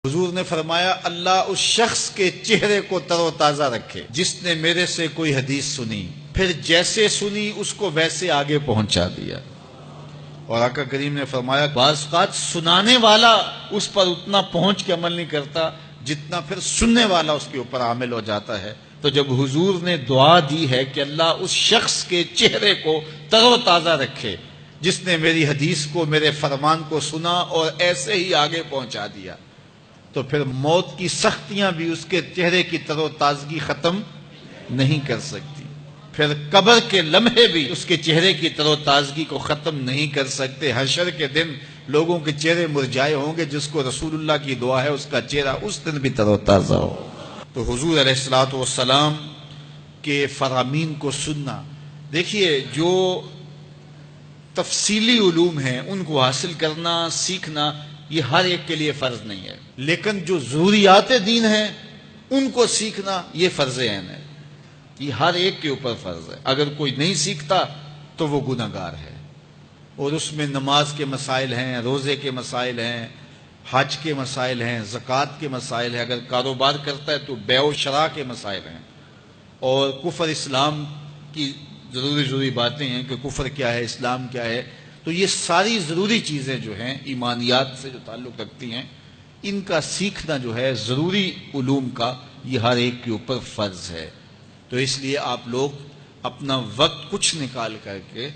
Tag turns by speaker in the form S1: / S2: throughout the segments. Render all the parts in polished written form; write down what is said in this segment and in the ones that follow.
S1: حضور نے فرمایا اللہ اس شخص کے چہرے کو تر و تازہ رکھے جس نے میرے سے کوئی حدیث سنی، پھر جیسے سنی اس کو ویسے آگے پہنچا دیا۔ اور آقا کریم نے فرمایا بعض اوقات سنانے والا اس پر اتنا پہنچ کے عمل نہیں کرتا جتنا پھر سننے والا اس کے اوپر عامل ہو جاتا ہے۔ تو جب حضور نے دعا دی ہے کہ اللہ اس شخص کے چہرے کو تر و تازہ رکھے جس نے میری حدیث کو، میرے فرمان کو سنا اور ایسے ہی آگے پہنچا دیا، تو پھر موت کی سختیاں بھی اس کے چہرے کی تر و تازگی ختم نہیں کر سکتی، پھر قبر کے لمحے بھی اس کے چہرے کی تر و تازگی کو ختم نہیں کر سکتے۔ حشر کے دن لوگوں کے چہرے مرجھائے ہوں گے، جس کو رسول اللہ کی دعا ہے اس کا چہرہ اس دن بھی تر و تازہ ہو۔ تو حضور علیہ الصلوۃ والسلام کے فرامین کو سننا، دیکھیے جو تفصیلی علوم ہیں ان کو حاصل کرنا، سیکھنا، یہ ہر ایک کے لیے فرض نہیں ہے، لیکن جو ضروریات دین ہیں ان کو سیکھنا یہ فرض عین ہے، یہ ہر ایک کے اوپر فرض ہے۔ اگر کوئی نہیں سیکھتا تو وہ گناہ گار ہے، اور اس میں نماز کے مسائل ہیں، روزے کے مسائل ہیں، حج کے مسائل ہیں، زکوٰۃ کے مسائل ہیں، اگر کاروبار کرتا ہے تو بیع و شراء کے مسائل ہیں، اور کفر اسلام کی ضروری باتیں ہیں کہ کفر کیا ہے، اسلام کیا ہے۔ تو یہ ساری ضروری چیزیں جو ہیں ایمانیات سے جو تعلق رکھتی ہیں، ان کا سیکھنا جو ہے ضروری علوم کا، یہ ہر ایک کے اوپر فرض ہے۔ تو اس لیے آپ لوگ اپنا وقت کچھ نکال کر کے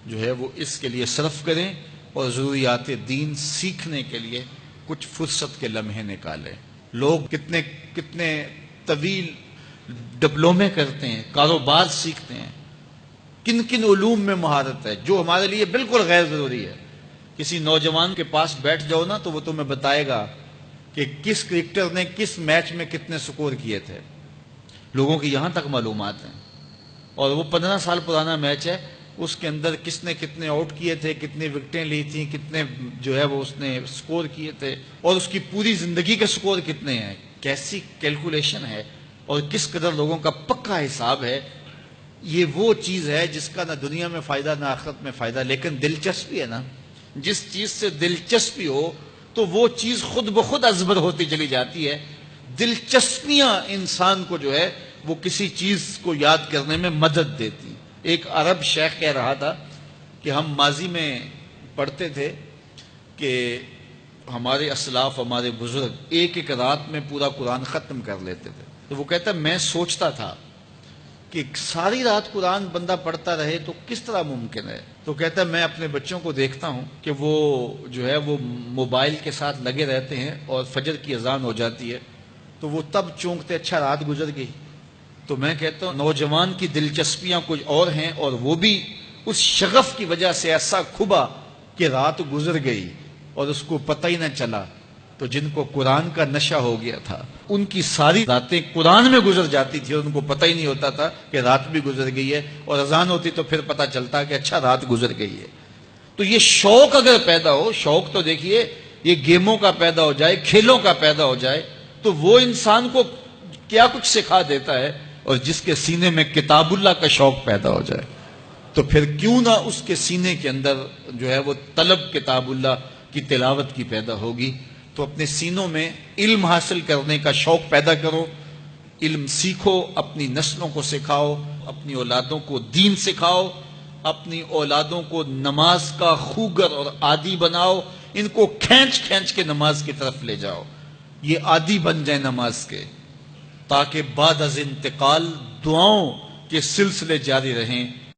S1: جو ہے وہ اس کے لیے صرف کریں، اور ضروریات دین سیکھنے کے لیے کچھ فرصت کے لمحے نکالیں۔ لوگ کتنے طویل ڈپلومے کرتے ہیں، کاروبار سیکھتے ہیں، کن کن علوم میں مہارت ہے جو ہمارے لیے بالکل غیر ضروری ہے۔ کسی نوجوان کے پاس بیٹھ جاؤ نا تو وہ تمہیں بتائے گا کہ کس کرکٹر نے کس میچ میں کتنے سکور کیے تھے، لوگوں کی یہاں تک معلومات ہیں، اور وہ 15 سال پرانا میچ ہے، اس کے اندر کس نے کتنے آؤٹ کیے تھے، کتنی وکٹیں لی تھیں، کتنے جو ہے وہ اس نے سکور کیے تھے، اور اس کی پوری زندگی کے سکور کتنے ہیں، کیسی کیلکولیشن ہے، اور کس قدر لوگوں کا پکا حساب ہے۔ یہ وہ چیز ہے جس کا نہ دنیا میں فائدہ نہ آخرت میں فائدہ، لیکن دلچسپی ہے نا، جس چیز سے دلچسپی ہو تو وہ چیز خود بخود ازبر ہوتی چلی جاتی ہے۔ دلچسپیاں انسان کو جو ہے وہ کسی چیز کو یاد کرنے میں مدد دیتی۔ ایک عرب شیخ کہہ رہا تھا کہ ہم ماضی میں پڑھتے تھے کہ ہمارے اسلاف، ہمارے بزرگ ایک رات میں پورا قرآن ختم کر لیتے تھے۔ تو وہ کہتا ہے میں سوچتا تھا کہ ساری رات قرآن بندہ پڑھتا رہے تو کس طرح ممکن ہے؟ تو کہتا ہے میں اپنے بچوں کو دیکھتا ہوں کہ وہ جو ہے وہ موبائل کے ساتھ لگے رہتے ہیں، اور فجر کی اذان ہو جاتی ہے تو وہ تب چونکتے اچھا رات گزر گئی۔ تو میں کہتا ہوں نوجوان کی دلچسپیاں کچھ اور ہیں، اور وہ بھی اس شغف کی وجہ سے ایسا کھبا کہ رات گزر گئی اور اس کو پتہ ہی نہ چلا۔ تو جن کو قرآن کا نشہ ہو گیا تھا ان کی ساری راتیں قرآن میں گزر جاتی تھی، اور ان کو پتہ ہی نہیں ہوتا تھا کہ رات بھی گزر گئی ہے، اور اذان ہوتی تو پھر پتہ چلتا کہ اچھا رات گزر گئی ہے۔ تو یہ شوق اگر پیدا ہو، شوق تو دیکھیے یہ گیموں کا پیدا ہو جائے، کھیلوں کا پیدا ہو جائے، تو وہ انسان کو کیا کچھ سکھا دیتا ہے، اور جس کے سینے میں کتاب اللہ کا شوق پیدا ہو جائے تو پھر کیوں نہ اس کے سینے کے اندر جو ہے وہ طلب کتاب اللہ کی تلاوت کی پیدا ہوگی۔ تو اپنے سینوں میں علم حاصل کرنے کا شوق پیدا کرو، علم سیکھو، اپنی نسلوں کو سکھاؤ، اپنی اولادوں کو دین سکھاؤ، اپنی اولادوں کو نماز کا خوگر اور عادی بناؤ، ان کو کھینچ کھینچ کے نماز کی طرف لے جاؤ، یہ عادی بن جائیں نماز کے، تاکہ بعد از انتقال دعاؤں کے سلسلے جاری رہیں۔